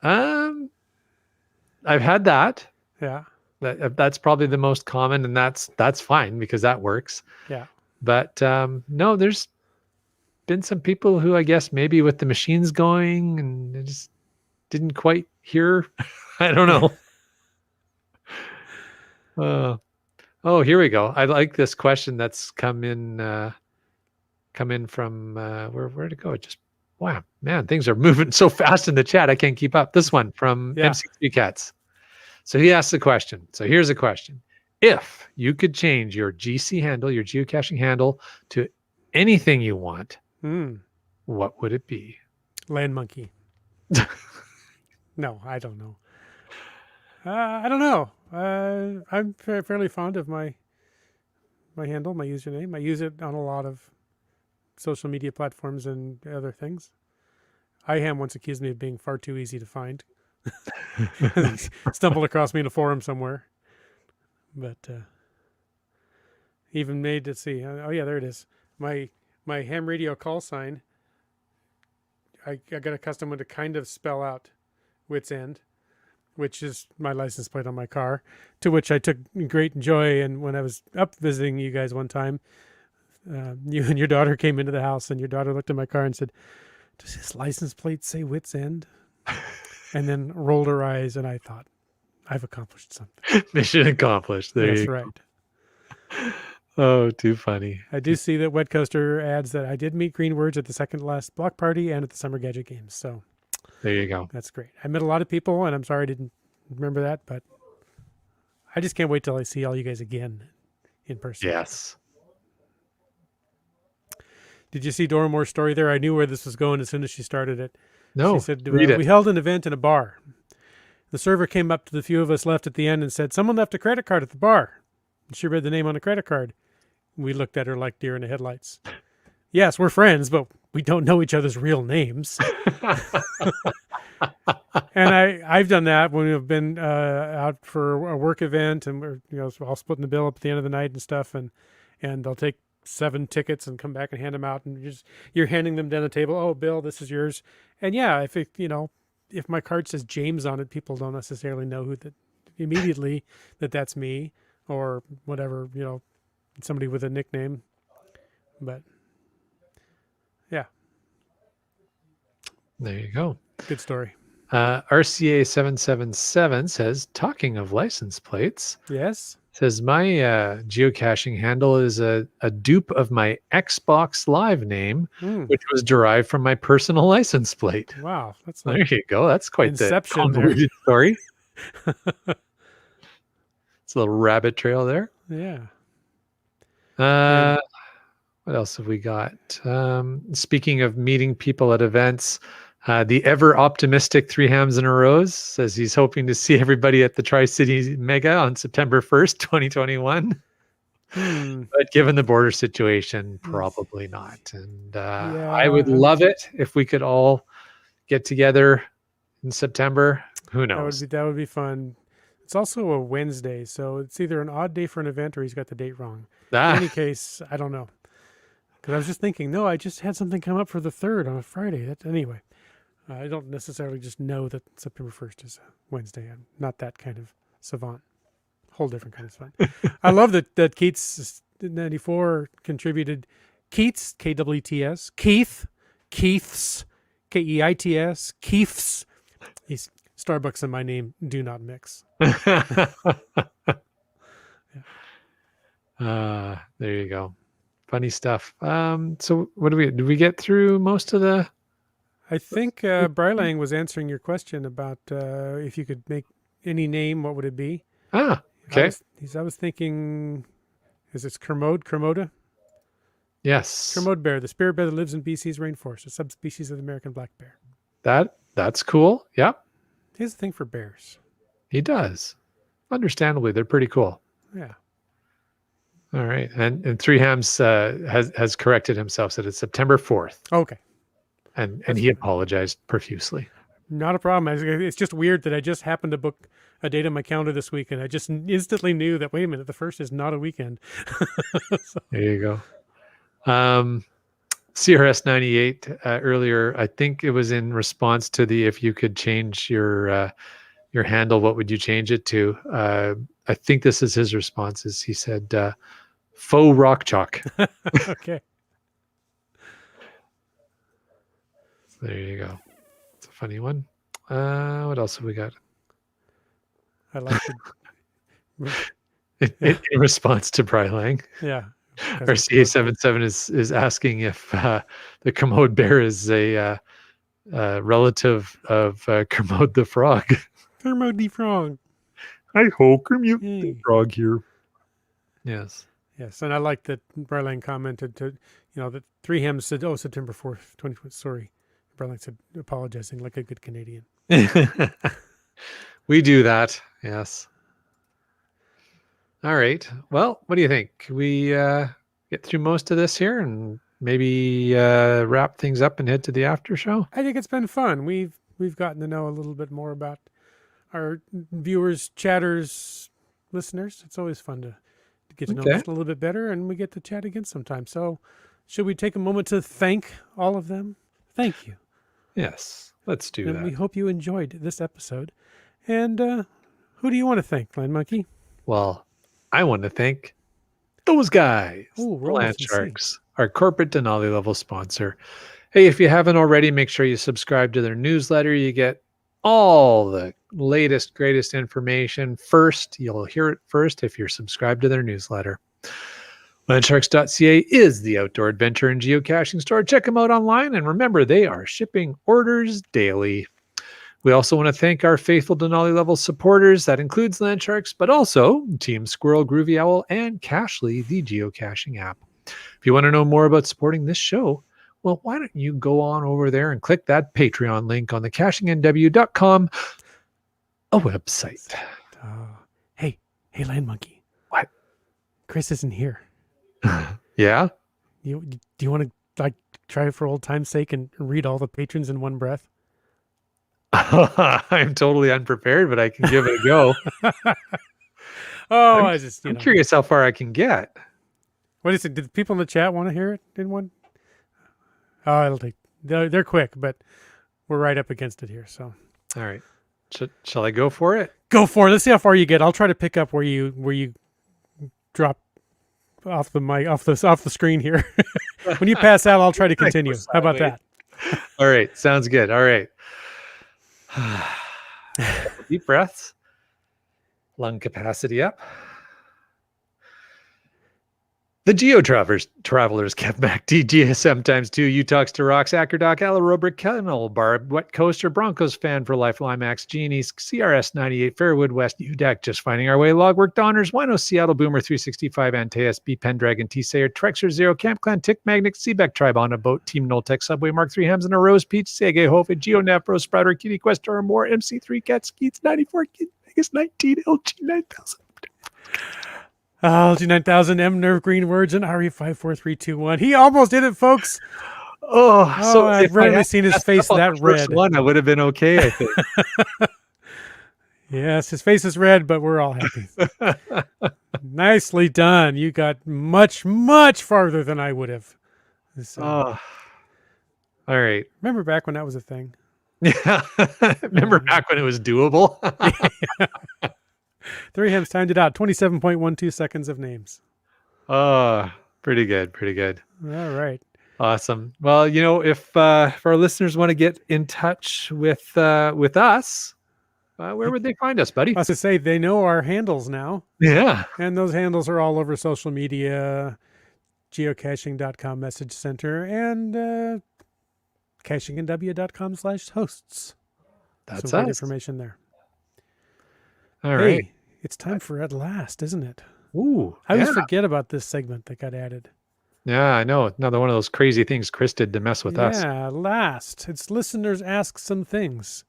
I've had that. Yeah. That's probably the most common, and that's fine because that works. Yeah. But no, there's been some people who I guess maybe with the machines going and they just didn't quite hear. I don't know. Oh, here we go. I like this question that's come in from where'd it go? It just wow, man, things are moving so fast in the chat. I can't keep up. This one from MC3 Cats. So he asked the question. So here's a question. If you could change your GC handle, your geocaching handle to anything you want, what would it be? Land monkey. No, I don't know. I don't know. I'm fairly fond of my handle, my username. I use it on a lot of social media platforms and other things. IHAM once accused me of being far too easy to find. Stumbled across me in a forum somewhere. But even made, let's see. Oh, yeah, there it is. My ham radio call sign, I got a custom one to kind of spell out Wits End, which is my license plate on my car, to which I took great joy. And when I was up visiting you guys one time, you and your daughter came into the house, and your daughter looked at my car and said, "Does his license plate say Wits End?" And then rolled her eyes, and I thought, I've accomplished something. Mission accomplished. There That's you right. go. Oh, too funny. I do see that Wet Coaster adds that I did meet Green Words at the second last block party and at the Summer Gadget Games. So there you go. that's great. I met a lot of people, and I'm sorry I didn't remember that, but I just can't wait till I see all you guys again in person. Yes. Did you see Dora Moore's story there? I knew where this was going as soon as she started it. No, She said, read it. we held an event in a bar. The server came up to the few of us left at the end and said, "Someone left a credit card at the bar." And she read the name on the credit card. We looked at her like deer in the headlights. Yes, we're friends, but we don't know each other's real names. And I've done that when we've been out for a work event, and we're all splitting the bill up at the end of the night and stuff, and they'll take 7 tickets and come back and hand them out, and you're handing them down the table. "Oh, Bill, this is yours." And yeah, if my card says James on it, people don't necessarily know who that immediately that's me or whatever, somebody with a nickname. But yeah, There you go. good story. RCA 777 says, talking of license plates, Yes. Says my geocaching handle is a dupe of my Xbox Live name, which was derived from my personal license plate. Wow, that's There like you go. That's quite the Inception there. convoluted story. It's a little rabbit trail there. Yeah. What else have we got? Speaking of meeting people at events, the ever optimistic Three Hams and a Rose says he's hoping to see everybody at the Tri-City Mega on September 1st, 2021. But given the border situation, probably not. And I would love it if we could all get together in September. Who knows? That would be fun. It's also a Wednesday, so it's either an odd day for an event or he's got the date wrong. In any case, I don't know. Because I was just thinking, no, I just had something come up for the 3rd on a Friday. Anyway, I don't necessarily just know that September 1st is a Wednesday. I'm not that kind of savant. Whole different kind of savant. I love that Keats 94 contributed. Keats, K-W-T-S, Keiths, K-E-I-T-S, Keiths. He's Starbucks and my name do not mix. There you go. Funny stuff. So what did we get through most of the? I think Brylang was answering your question about if you could make any name, what would it be? Ah, okay. I was thinking, is this Kermoda? Yes. Kermode bear, the spirit bear that lives in BC's rainforest, a subspecies of the American black bear. That's cool. Yep. He has a thing for bears. He does. Understandably, they're pretty cool. Yeah. All right. And Three Hams has corrected himself, said it's September 4th. Okay. And he apologized profusely. Not a problem. It's just weird that I just happened to book a date on my calendar this week, and I just instantly knew that, wait a minute, the 1st is not a weekend. So. There you go. CRS 98 earlier, I think it was in response to if you could change your handle, what would you change it to? I think this is his responses. He said, faux rock chalk. Okay. So there you go. It's a funny one. What else have we got? I like it. In response to Brylang. Yeah. Our CA77 is asking if the Kermode bear is a relative of Kermode the frog. Kermode the frog. Hi ho, Kermode the frog here. Yes. Yes, and I like that Brylang commented that Three Hams said, September 4th, 2020. Sorry. Brylang said, apologizing like a good Canadian. We do that. Yes. All right. Well, what do you think? We get through most of this here and maybe wrap things up and head to the after show? I think it's been fun. We've gotten to know a little bit more about our viewers, chatters, listeners. It's always fun to get to know us a little bit better, and we get to chat again sometime. So should we take a moment to thank all of them? Thank you. Yes, let's do that. We hope you enjoyed this episode. And who do you want to thank, Land Monkey? Well, I want to thank those guys, Land Sharks, our corporate Denali level sponsor. Hey, if you haven't already, make sure you subscribe to their newsletter. You get all the latest, greatest information first. You'll hear it first if you're subscribed to their newsletter. Landsharks.ca is the outdoor adventure and geocaching store. Check them out online, and remember, they are shipping orders daily. We also want to thank our faithful Denali level supporters. That includes Landsharks, but also Team Squirrel, Groovy Owl, and Cachly, the geocaching app. If you want to know more about supporting this show, well, why don't you go on over there and click that Patreon link on the cachingnw.com, a website. Hey, Land Monkey. What? Chris isn't here. Yeah? Do you want to try for old time's sake and read all the patrons in one breath? I'm totally unprepared, but I can give it a go. I'm curious how far I can get. What is it? Did people in the chat want to hear it in one? Oh, they're quick, but we're right up against it here. So, all right, shall I go for it? Go for it. Let's see how far you get. I'll try to pick up where you drop off the mic, off the screen here. When you pass out, I'll try to continue. How about that? All right, sounds good. All right. Deep breaths. Lung capacity up. The Travelers, Kev Mac, DGSM times 2, Utox to Rocks, Acrodoc, Alarobric, Kennel Barb, Wet Coaster, Broncos fan for life, Limax, Genies, CRS 98, Fairwood West, UDAC, Just Finding Our Way, Logwork, Donners, Wino, Seattle Boomer 365, Antaeus, B Pendragon, T Sayer, Trexer Zero, Camp Clan, Tick Magnet, Seabeck Tribe on a Boat, Team Noltec, Subway, Mark 3 Hams and a Rose, Peach, Sege, Hove, GeoNap, Sprouter, Kitty Quest, or more, MC3, Cat, Skeets 94, Kid Vegas 19, LG 9000. LG 9000, M Nerve Green Words, and RE54321. He almost did it, folks. So I've rarely seen his face that red. One, I would have been okay, I think. Yes, his face is red, but we're all happy. Nicely done. You got much, much farther than I would have. So, all right. remember back when that was a thing? Yeah. Remember back when it was doable? 3 Hams timed it out. 27.12 seconds of names. Pretty good. Pretty good. All right. Awesome. Well, if our listeners want to get in touch with us, where would they find us, buddy? I was to say, they know our handles now. Yeah. And those handles are all over social media, geocaching.com message center, and cachingandw.com/hosts. That's Some great us. information there. All right. Hey, it's time for At Last, isn't it? Ooh. I always forget about this segment that got added. Yeah, I know. Another one of those crazy things Chris did to mess with us. Yeah, last. It's listeners ask some things.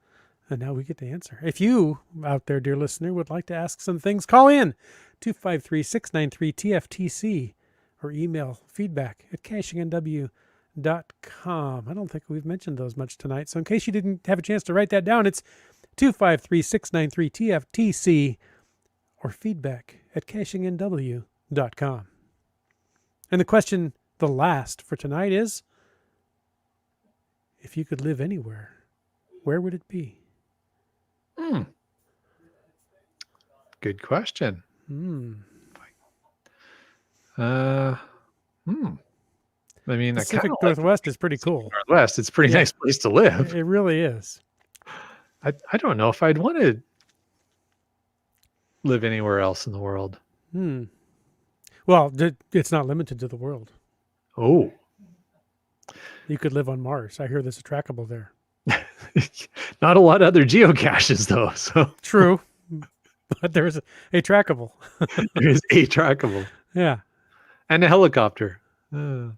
And now we get to answer. If you out there, dear listener, would like to ask some things, call in 253-693-TFTC or email feedback@cachingandw.com. I don't think we've mentioned those much tonight. So in case you didn't have a chance to write that down, it's 253-693-TFTC or feedback@cachingandw.com. And the question, the last for tonight is, if you could live anywhere, where would it be? Good question. I mean, Pacific Northwest is pretty cool. Northwest, it's a pretty nice place to live. It really is. I don't know if I'd want to live anywhere else in the world. Well, it's not limited to the world. Oh. You could live on Mars. I hear there's a trackable there. Not a lot of other geocaches, though. So true, but there's a trackable. There is a trackable. Yeah, and a helicopter. Yeah,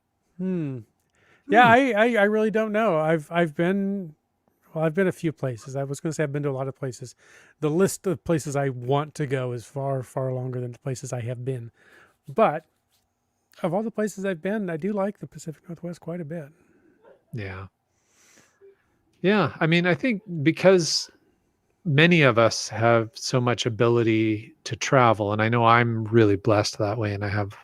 I really don't know. I've been a few places. I was going to say I've been to a lot of places. The list of places I want to go is far, far longer than the places I have been. But of all the places I've been, I do like the Pacific Northwest quite a bit. Yeah. Yeah. I mean, I think because many of us have so much ability to travel, and I know I'm really blessed that way, and I have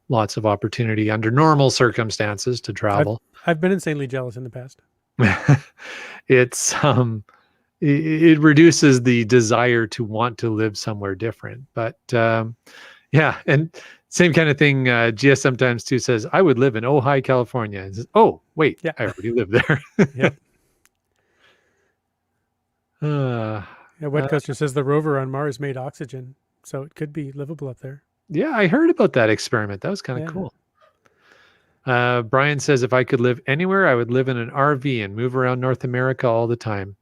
lots of opportunity under normal circumstances to travel. I've been insanely jealous in the past. It's it reduces the desire to want to live somewhere different. But yeah, and same kind of thing. GS sometimes too says, I would live in Ojai, California. And says, oh, wait, yeah. I already live there. Yep. Uh, Yeah, Wet Coaster says the rover on Mars made oxygen, so it could be livable up there. Yeah, I heard about that experiment. That was kind of cool. Brian says, if I could live anywhere, I would live in an RV and move around North America all the time.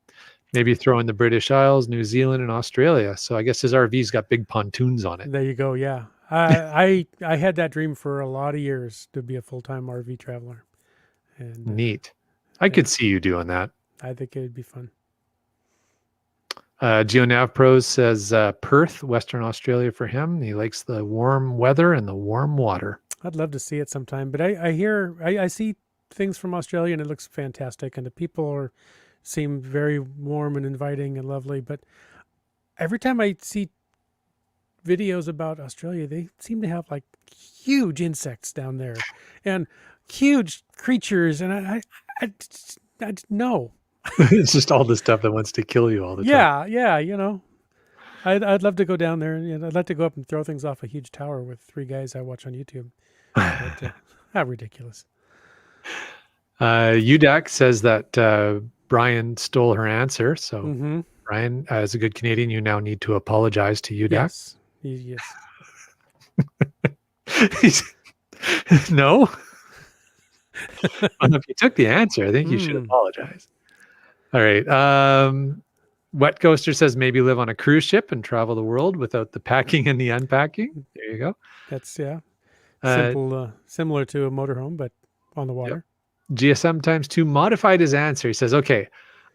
Maybe throw in the British Isles, New Zealand, and Australia. So I guess his RV's got big pontoons on it. There you go. Yeah, I had that dream for a lot of years to be a full-time RV traveler. And neat. I could see you doing that. I think it would be fun. GeoNav Pros says Perth, Western Australia for him. He likes the warm weather and the warm water. I'd love to see it sometime, but I see things from Australia and it looks fantastic, and the people seem very warm and inviting and lovely. But every time I see videos about Australia, they seem to have like huge insects down there and huge creatures, and I no. It's just all the stuff that wants to kill you all the time. Yeah, you know. I'd love to go down there, and I'd like to go up and throw things off a huge tower with 3 guys I watch on YouTube. But, how ridiculous. UDAC says that Brian stole her answer. So, Brian, as a good Canadian, you now need to apologize to UDAC. Yes. No? Well, if you took the answer, I think you should Hmm. apologize. All right. Wet Coaster says maybe live on a cruise ship and travel the world without the packing and the unpacking. There you go. That's Uh, simple, similar to a motorhome, but on the yep. water. GSM times 2 modified his answer. He says, okay,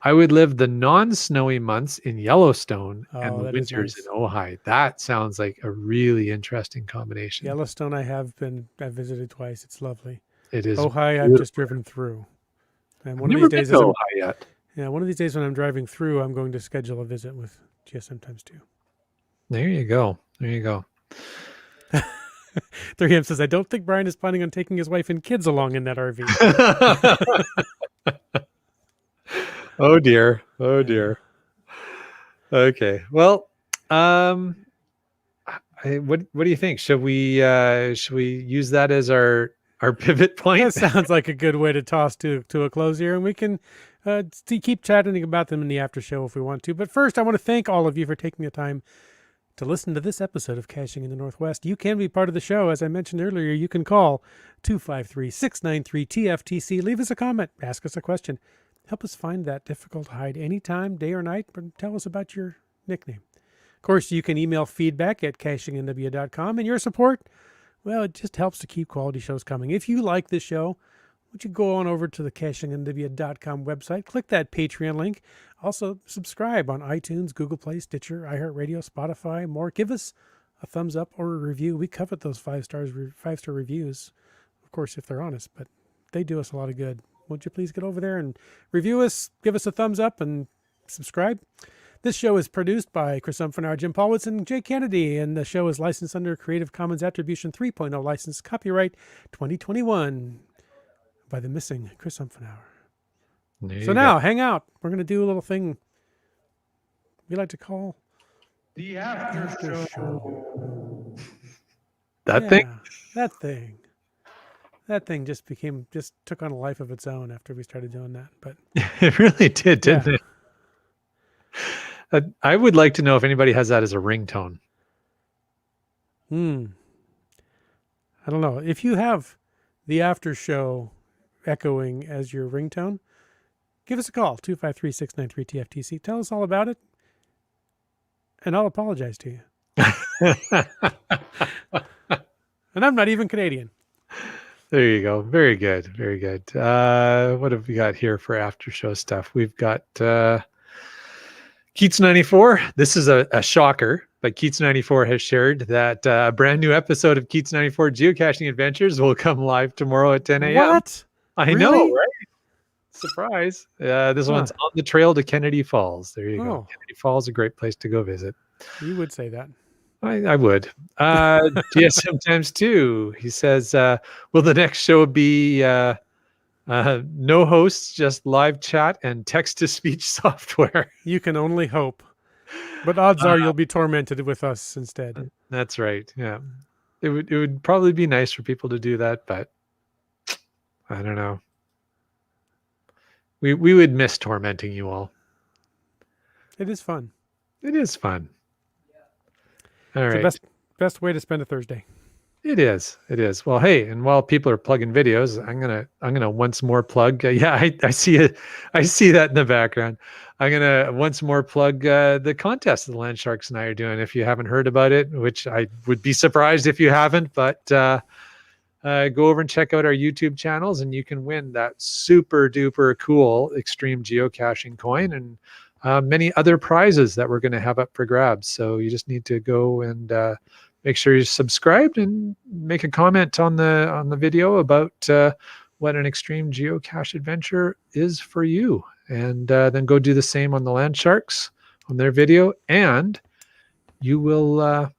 I would live the non-snowy months in Yellowstone and Oh, the that is winters nice. in Ojai. That sounds like a really interesting combination. Yellowstone, I've visited twice. It's lovely. It is Ojai, I've just beautiful. driven through. And I've one of never these been days, to Ojai yet. one of these days when I'm driving through, I'm going to schedule a visit with GSM times 2. There you go. There you go. 3M says, I don't think Brian is planning on taking his wife and kids along in that RV. Oh dear. Oh dear. Okay. Well, what do you think? Should we use that as our pivot point? That sounds like a good way to toss to a close here, and we can keep chatting about them in the after show if we want to. But first, I want to thank all of you for taking the time to listen to this episode of Caching in the Northwest. You can be part of the show. As I mentioned earlier, you can call 253-693-TFTC. Leave us a comment. Ask us a question. Help us find that difficult hide anytime, day or night, but tell us about your nickname. Of course, you can email feedback at cachingnw.com, and your support, well, it just helps to keep quality shows coming. If you like this show, would you go on over to the cachingnw.com website, click that Patreon link. Also, subscribe on iTunes, Google Play, Stitcher, iHeartRadio, Spotify, more. Give us a thumbs up or a review. We covet those 5-star reviews, of course, if they're honest, but they do us a lot of good. Would you please get over there and review us, give us a thumbs up, and subscribe? This show is produced by Chris Umfenauer, Jim Paulwitz, and Jay Kennedy, and the show is licensed under Creative Commons Attribution 3.0 license, copyright 2021 by the missing Chris Umfenauer. So now, hang out. We're going to do a little thing we like to call the after show. That thing. That thing just took on a life of its own after we started doing that. But it really did, didn't it? I would like to know if anybody has that as a ringtone. I don't know. If you have the after show echoing as your ringtone, give us a call, 253-693-TFTC. Tell us all about it, and I'll apologize to you. And I'm not even Canadian. There you go. Very good. Very good. What have we got here for after show stuff? We've got Keats94. This is a shocker, but Keats94 has shared that a brand new episode of Keats94 Geocaching Adventures will come live tomorrow at 10 a.m. What? I know, right? Surprise. This one's on the trail to Kennedy Falls. There you go. Kennedy Falls, a great place to go visit. You would say that. I would. GSM times 2. He says, will the next show be no hosts, just live chat and text-to-speech software? You can only hope. But odds are you'll be tormented with us instead. That's right. Yeah. It would probably be nice for people to do that, but I don't know. We would miss tormenting you all. It is fun. It is fun. All right. It's the best way to spend a Thursday. It is. It is. Well, hey, and while people are plugging videos, I'm gonna once more plug. I see it. I see that in the background. I'm gonna once more plug the contest that the Land Sharks and I are doing. If you haven't heard about it, which I would be surprised if you haven't, but go over and check out our YouTube channels, and you can win that super duper cool extreme geocaching coin and many other prizes that we're going to have up for grabs. So you just need to go and make sure you're subscribed and make a comment on the video about what an extreme geocache adventure is for you, and then go do the same on the Land Sharks on their video, and you will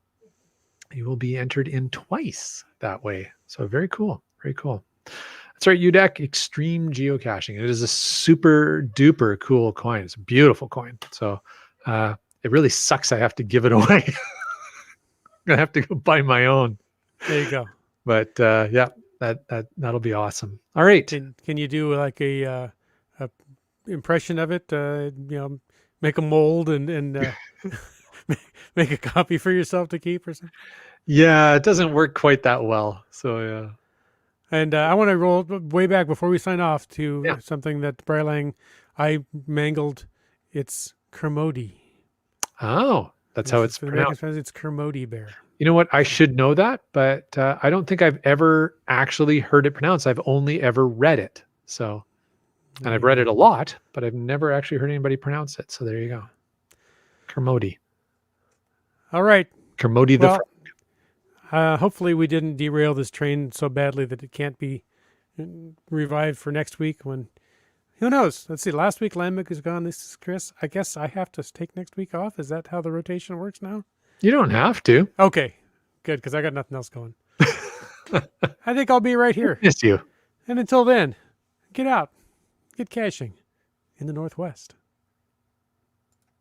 be entered in twice that way. So very cool. Very cool. That's right, UDEC Extreme Geocaching. It is a super duper cool coin. It's a beautiful coin. So it really sucks I have to give it away. I'm gonna have to go buy my own. There you go. But yeah, that'll be awesome. All right. Can you do like a impression of it? Make a mold and make a copy for yourself to keep or something? Yeah, it doesn't work quite that well. So yeah. And I want to roll way back before we sign off to Yeah. something that Brylang, I mangled. It's Kermode. Oh, that's how it's For the American pronounced. fans, it's Kermode bear. You know what? I should know that, but I don't think I've ever actually heard it pronounced. I've only ever read it. So, and I've read it a lot, but I've never actually heard anybody pronounce it. So there you go. Kermode. All right. Kermode the Well, frog. hopefully we didn't derail this train so badly that it can't be revived for next week. When who knows? Let's see. Last week Lambic is gone. This is Chris. I guess I have to take next week off. Is that how the rotation works now? You don't have to. Okay, good, because I got nothing else going. I think I'll be right here. Miss you. And until then, get out, get caching in the Northwest.